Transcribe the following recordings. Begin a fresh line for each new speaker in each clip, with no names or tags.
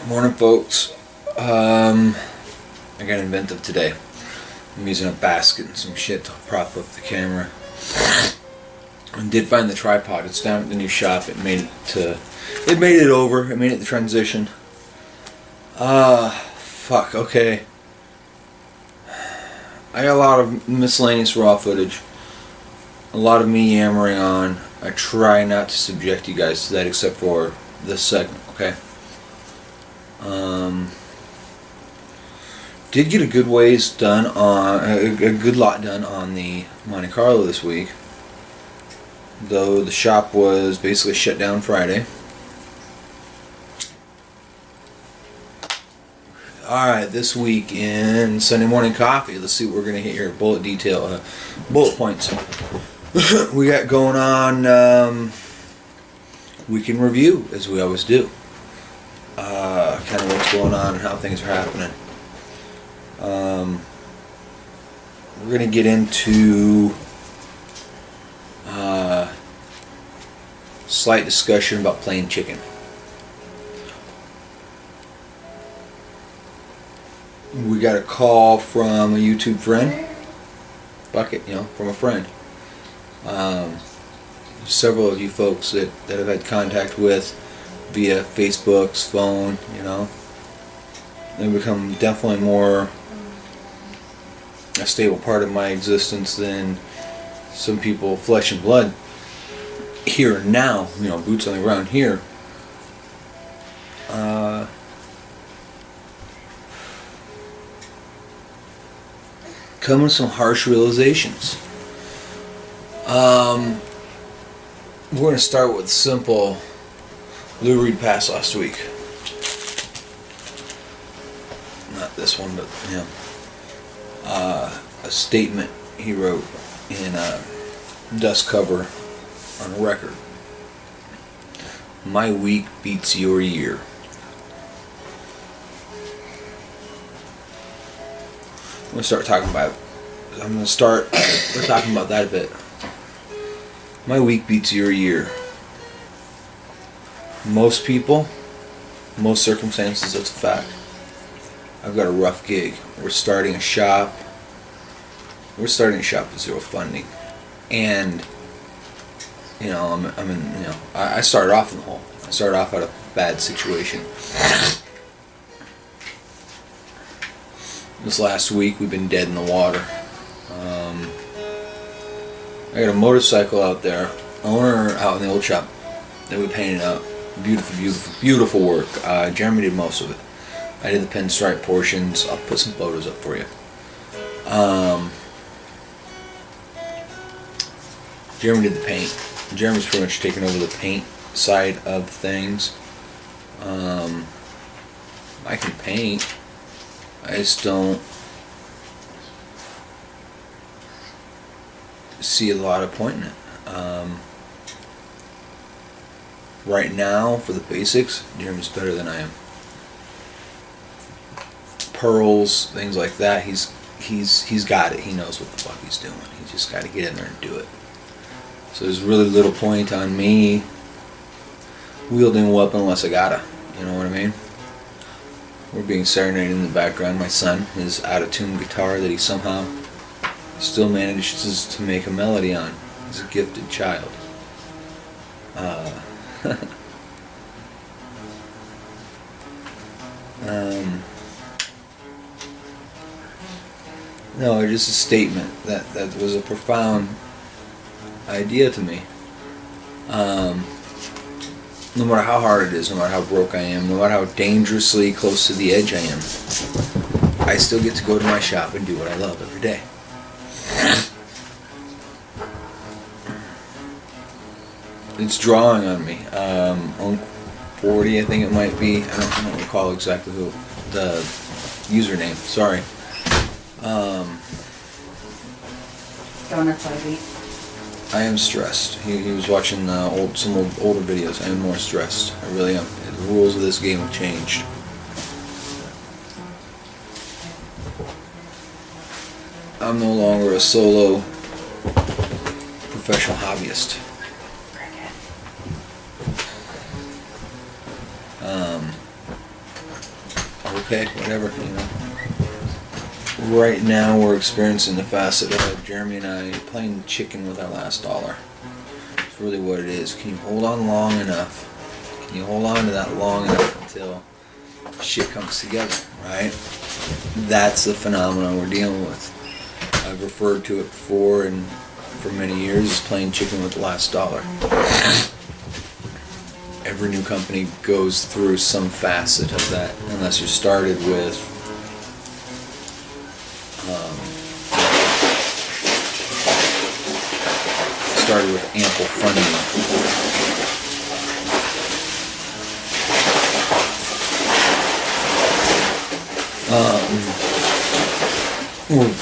Morning, folks. I got inventive today. I'm using a basket and some shit to prop up the camera. I did find the tripod. It's down at the new shop. It made it over. It made it the transition. Fuck. Okay. I got a lot of miscellaneous raw footage. A lot of me yammering on. I try not to subject you guys to that except for this segment, okay? Did get a good ways done on a good lot done on the Monte Carlo this week, though the shop was basically shut down Friday. Alright, this week in Sunday morning coffee, let's see what we're gonna hit here. Bullet points. We got going on weekend review, as we always do. Kind of what's going on and how things are happening. We're going to get into slight discussion about plain chicken. We got a call from a YouTube friend. Bucket, from a friend. Several of you folks that I've had contact with via Facebook's phone, they've become definitely more a stable part of my existence than some people flesh and blood here and now, boots on the ground here. Come with some harsh realizations. We're going to start with simple. Lou Reed passed last week. Not this one, but a statement he wrote in a dust cover on a record. My week beats your year. I'm going to start talking about we're talking about that a bit. My week beats your year. Most people, most circumstances, that's a fact. I've got a rough gig. We're starting a shop with zero funding, and I started off in the hole. I started off at a bad situation. This last week we've been dead in the water. I got a motorcycle out there, owner out in the old shop that we painted up. Beautiful work. Jeremy did most of it. I did the pinstripe portions. I'll put some photos up for you. Jeremy did the paint. Jeremy's pretty much taken over the paint side of things. I can paint. I just don't see a lot of point in it. Right now, for the basics, Jeremy's better than I am. Pearls, things like that, he's got it. He knows what the fuck he's doing. He's just got to get in there and do it. So there's really little point on me wielding a weapon unless I gotta. You know what I mean? We're being serenaded in the background. My son, his out-of-tune guitar that he somehow still manages to make a melody on. He's a gifted child. No, just a statement that was a profound idea to me. No matter how hard it is, no matter how broke I am, no matter how dangerously close to the edge I am, I still get to go to my shop and do what I love every day. It's drawing on me. On 40, I think it might be. I don't recall exactly the username. Sorry.
Donuts I eat.
I am stressed. He was watching some older videos. I am more stressed. I really am. The rules of this game have changed. I'm no longer a solo professional hobbyist. okay, whatever, you know. Right now we're experiencing the facet of Jeremy and I playing chicken with our last dollar. It's really what it is. Can you hold on long enough? Can you hold on to that long enough until shit comes together, right? That's the phenomenon we're dealing with. I've referred to it before and for many years as playing chicken with the last dollar. Every new company goes through some facet of that, unless you're started with ample funding. We're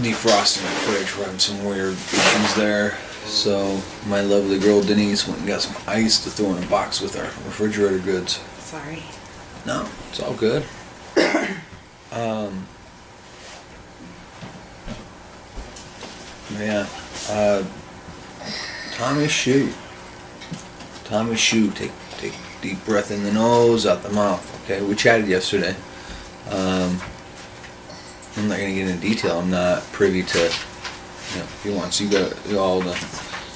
defrosting the fridge. We're having some weird issues there. So my lovely girl Denise went and got some ice to throw in a box with our refrigerator goods.
Sorry.
No, it's all good. Yeah. Tommy shoot. Take a deep breath in the nose, out the mouth. Okay, we chatted yesterday. I'm not gonna get into detail. I'm not privy to, if he wants you all to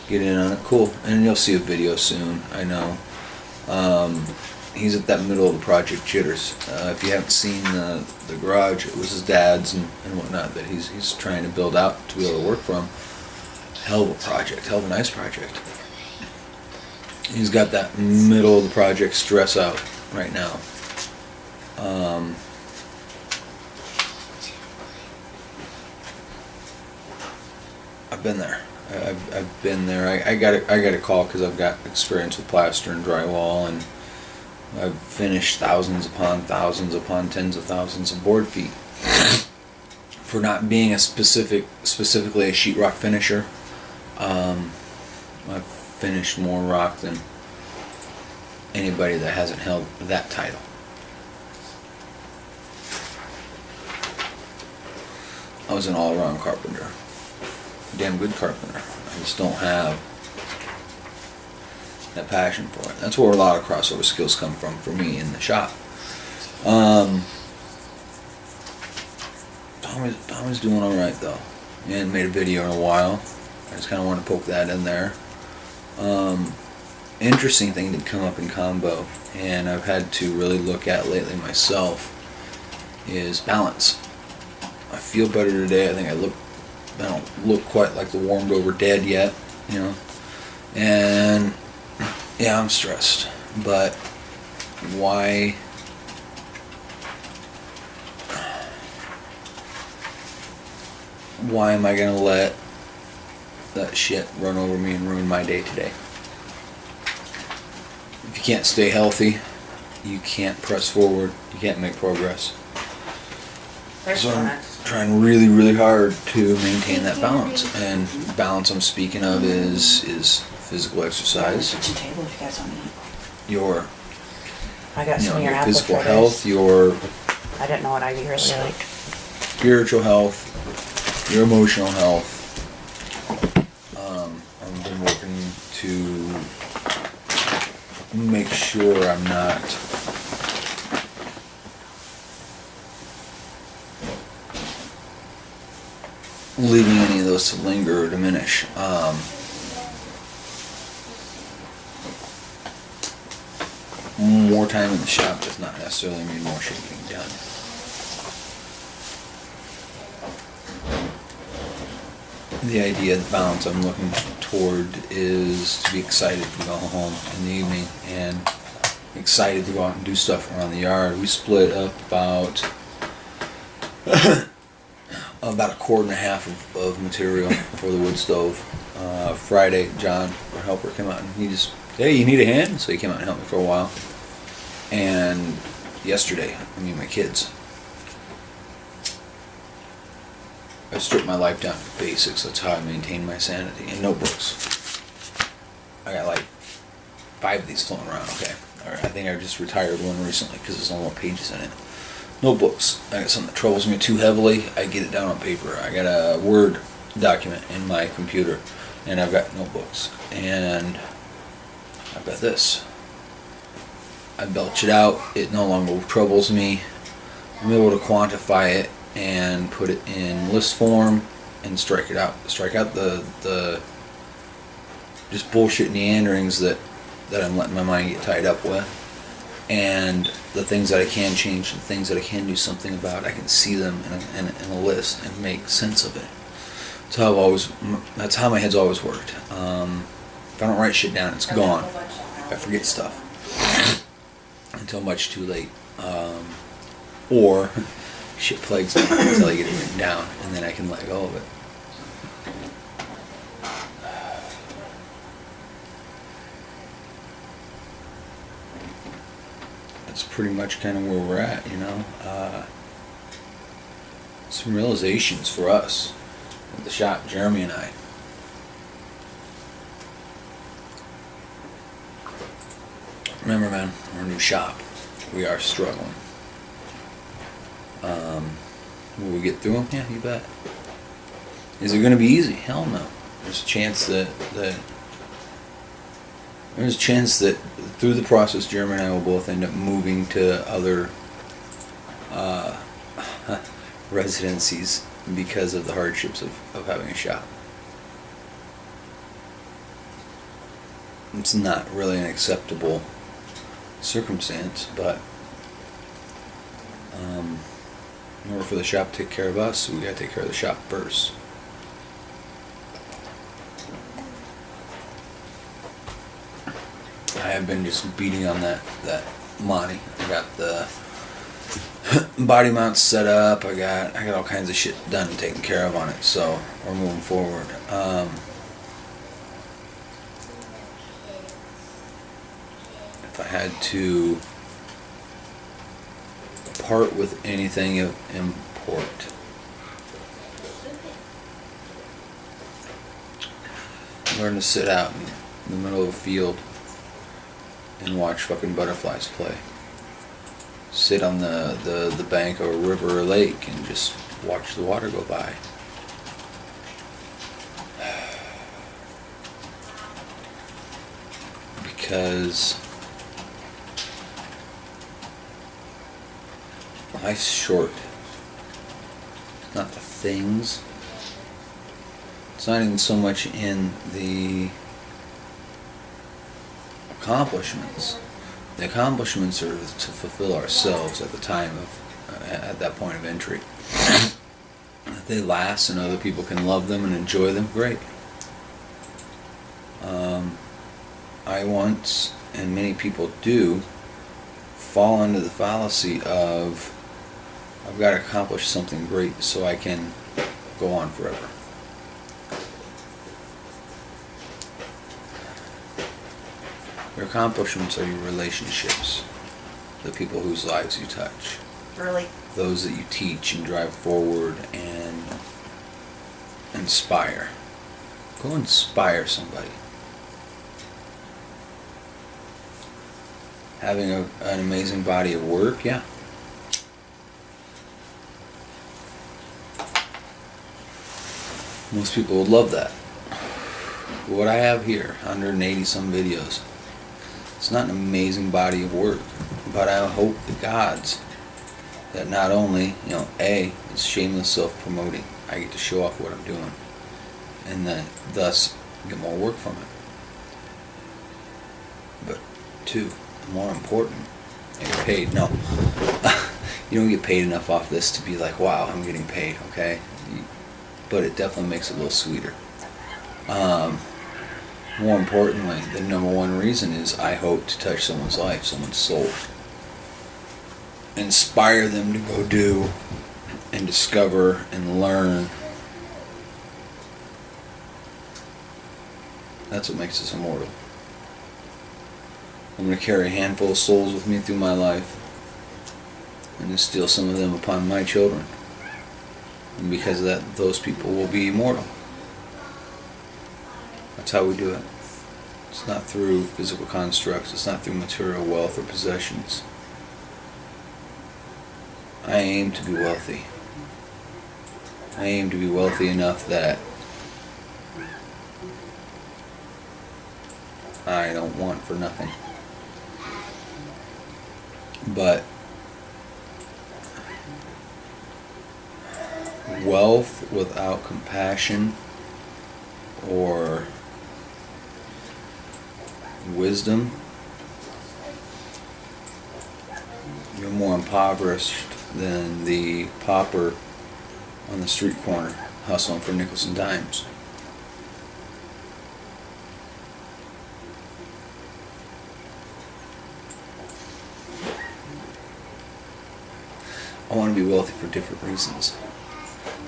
get in on it. Cool, and you'll see a video soon. I know. He's at that middle of the project jitters. If you haven't seen the garage, it was his dad's and whatnot that he's trying to build out to be able to work from. Hell of a project, hell of a nice project. He's got that middle of the project stress out right now. I've been there. I've been there. I got a call because I've got experience with plaster and drywall, and I've finished thousands upon tens of thousands of board feet. For not being specifically a sheetrock finisher, I've finished more rock than anybody that hasn't held that title. I was an all-around carpenter. Damn good carpenter. I just don't have that passion for it. That's where a lot of crossover skills come from for me in the shop. Tommy's doing alright though. He hadn't made a video in a while. I just kind of want to poke that in there. Interesting thing did come up in combo, and I've had to really look at lately myself, is balance. I feel better today. I think I don't look quite like the warmed over dead yet, and yeah, I'm stressed, but why am I gonna let that shit run over me and ruin my day today? If you can't stay healthy, you can't press forward, you can't make progress. So I'm trying really, really hard to maintain that balance. And balance I'm speaking of is physical exercise.
Kitchen table if you guys want to eat.
Your
I got some of your apple
physical
fritters.
health, your
I didn't know what I really liked.
spiritual health, your emotional health. I've been working to make sure I'm not leaving any of those to linger or diminish. More time in the shop does not necessarily mean more shit getting done. The idea, the balance I'm looking toward is to be excited to go home in the evening and excited to go out and do stuff around the yard. We split up about a quart and a half of material for the wood stove. Friday, John, our helper, came out and he just, hey, you need a hand? So he came out and helped me for a while. And yesterday, my kids, I stripped my life down to basics. That's how I maintain my sanity. And notebooks. I got like 5 of these floating around, okay? Alright, I think I just retired one recently because there's no more pages in it. Notebooks. I got something that troubles me too heavily. I get it down on paper. I got a Word document in my computer. And I've got notebooks. And I've got this. I belch it out. It no longer troubles me. I'm able to quantify it and put it in list form and strike it out. Strike out the just bullshit meanderings that I'm letting my mind get tied up with. And the things that I can change, the things that I can do something about, I can see them in a list and make sense of it. That's how my head's always worked. If I don't write shit down, it's gone. I forget stuff until much too late. Or shit plagues me until I get it written down, and then I can let go of it. That's pretty much kind of where we're at, you know. Some realizations for us at the shop, Jeremy and I. Remember, man, we're a new shop. We are struggling. Will we get through them? Yeah, you bet. Is it going to be easy? Hell no. There's a chance that through the process, Jeremy and I will both end up moving to other residencies because of the hardships of having a shop. It's not really an acceptable circumstance, but in order for the shop to take care of us, we gotta take care of the shop first. I have been just beating on that Monty. I got the body mounts set up. I got all kinds of shit done and taken care of on it. So we're moving forward. If I had to part with anything of import, learn to sit out in the middle of a field and watch fucking butterflies play. Sit on the bank of a river or lake and just watch the water go by. Because life's short. It's not the things. It's not even so much in the accomplishments. The accomplishments are to fulfill ourselves at the time of, at that point of entry. If they last and other people can love them and enjoy them, great. I once, and many people do, fall into the fallacy of, I've got to accomplish something great so I can go on forever. Your accomplishments are your relationships, the people whose lives you touch.
Really?
Those that you teach and drive forward and inspire. Go inspire somebody. Having an amazing body of work, yeah. Most people would love that. What I have here, 180 some videos, it's not an amazing body of work, but I hope the gods that not only, A, it's shameless self-promoting. I get to show off what I'm doing, and that thus get more work from it. But 2, more important, I get paid. No, you don't get paid enough off this to be like, wow, I'm getting paid, okay? But it definitely makes it a little sweeter. More importantly, the number one reason is I hope to touch someone's life, someone's soul. Inspire them to go do and discover and learn. That's what makes us immortal. I'm going to carry a handful of souls with me through my life and instill some of them upon my children. And because of that, those people will be immortal. That's how we do it. It's not through physical constructs. It's not through material wealth or possessions. I aim to be wealthy. I aim to be wealthy enough that I don't want for nothing. wealth without compassion or wisdom, you're more impoverished than the pauper on the street corner hustling for nickels and dimes. I want to be wealthy for different reasons.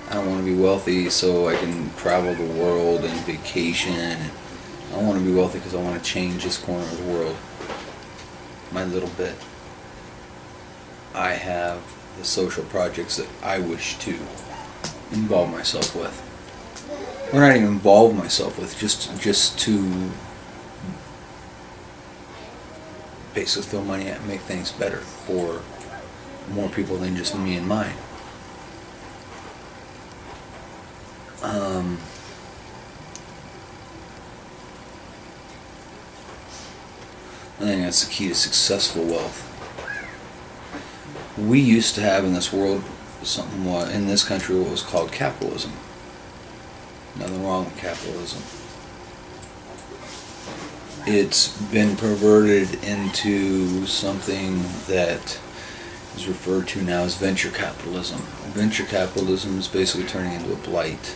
I don't want to be wealthy so I can travel the world and vacation. I want to be wealthy because I want to change this corner of the world. My little bit. I have the social projects that I wish to involve myself with. Or not even involve myself with, just to basically throw money at and make things better for more people than just me and mine. I think that's the key to successful wealth. We used to have in this world something in this country what was called capitalism. Nothing wrong with capitalism. It's been perverted into something that is referred to now as venture capitalism. Venture capitalism is basically turning into a blight.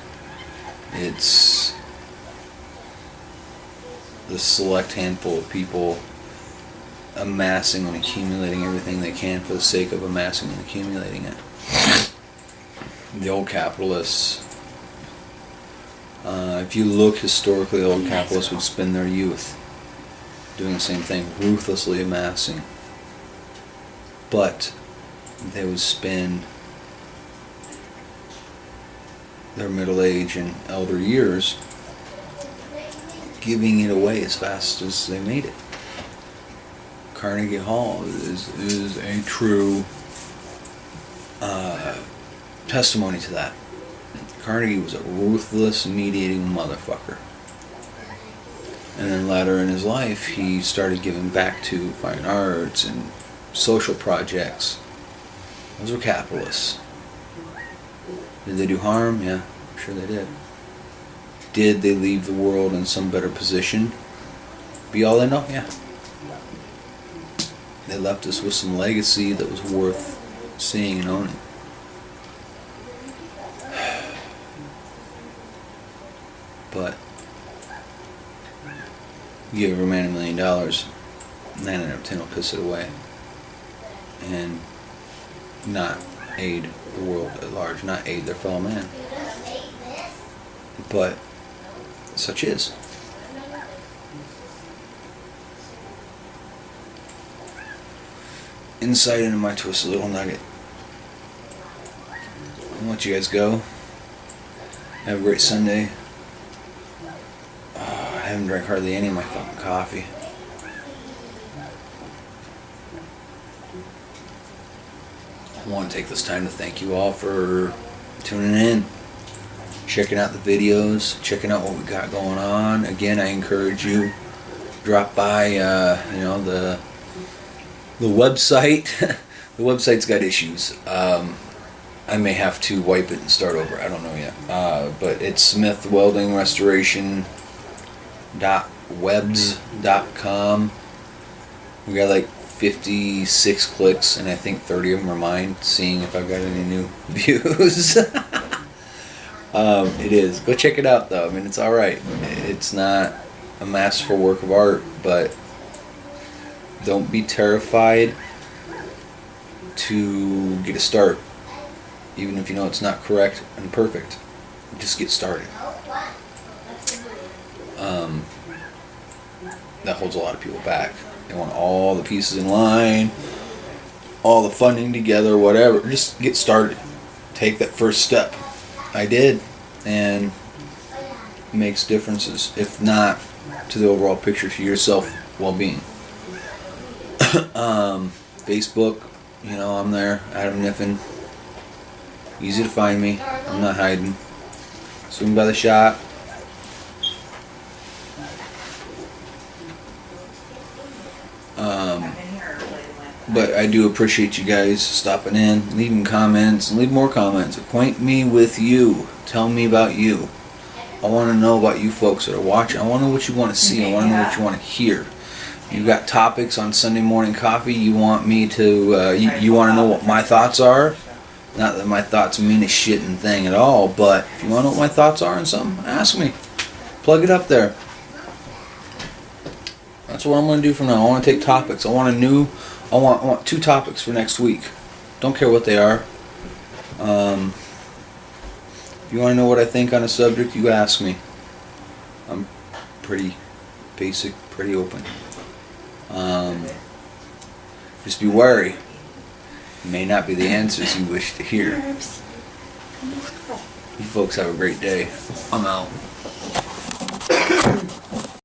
It's the select handful of people amassing and accumulating everything they can for the sake of amassing and accumulating it. The old capitalists, if you look historically, the old capitalists would spend their youth doing the same thing, ruthlessly amassing. But they would spend their middle age and elder years giving it away as fast as they made it. Carnegie Hall is a true testimony to that. Carnegie was a ruthless, mediating motherfucker. And then later in his life, he started giving back to fine arts and social projects. Those were capitalists. Did they do harm? Yeah, I'm sure they did. Did they leave the world in some better position? Be all they know? Yeah. They left us with some legacy that was worth seeing and owning. But you give a man $1 million, 9 out of 10 will piss it away and not aid the world at large, not aid their fellow man. But such is. Insight into my twisted little nugget. I'll let you guys go. Have a great Sunday. I haven't drank hardly any of my fucking coffee. I want to take this time to thank you all for tuning in, checking out the videos, checking out what we got going on. Again, I encourage you, drop by, the website. The website's got issues. I may have to wipe it and start over. I don't know yet. But it's smithweldingrestoration.webs.com. We got like 56 clicks, and I think 30 of them are mine, seeing if I've got any new views. It is. Go check it out, though. I mean, it's alright. It's not a masterful work of art, but don't be terrified to get a start. Even if you know it's not correct and perfect. Just get started. That holds a lot of people back. They want all the pieces in line, all the funding together, whatever. Just get started. Take that first step. I did, and it makes differences. If not to the overall picture, to your self-well-being. Facebook, I'm there. Adam Niffen. Easy to find me. I'm not hiding. Swing by the shop. But I do appreciate you guys stopping in, leaving comments, and leave more comments. Acquaint me with you. Tell me about you. I want to know about you folks that are watching. I want to know what you want to see. I want to know what you want to hear. You got topics on Sunday morning coffee. You want me to? You want to know what my thoughts are? Not that my thoughts mean a shitting thing at all, but if you want to know what my thoughts are on something, ask me. Plug it up there. That's what I'm going to do from now. I want to take topics. I want 2 topics for next week. Don't care what they are. If you want to know what I think on a subject, you ask me. I'm pretty basic, pretty open. Just be wary. It may not be the answers you wish to hear. You folks have a great day. I'm out.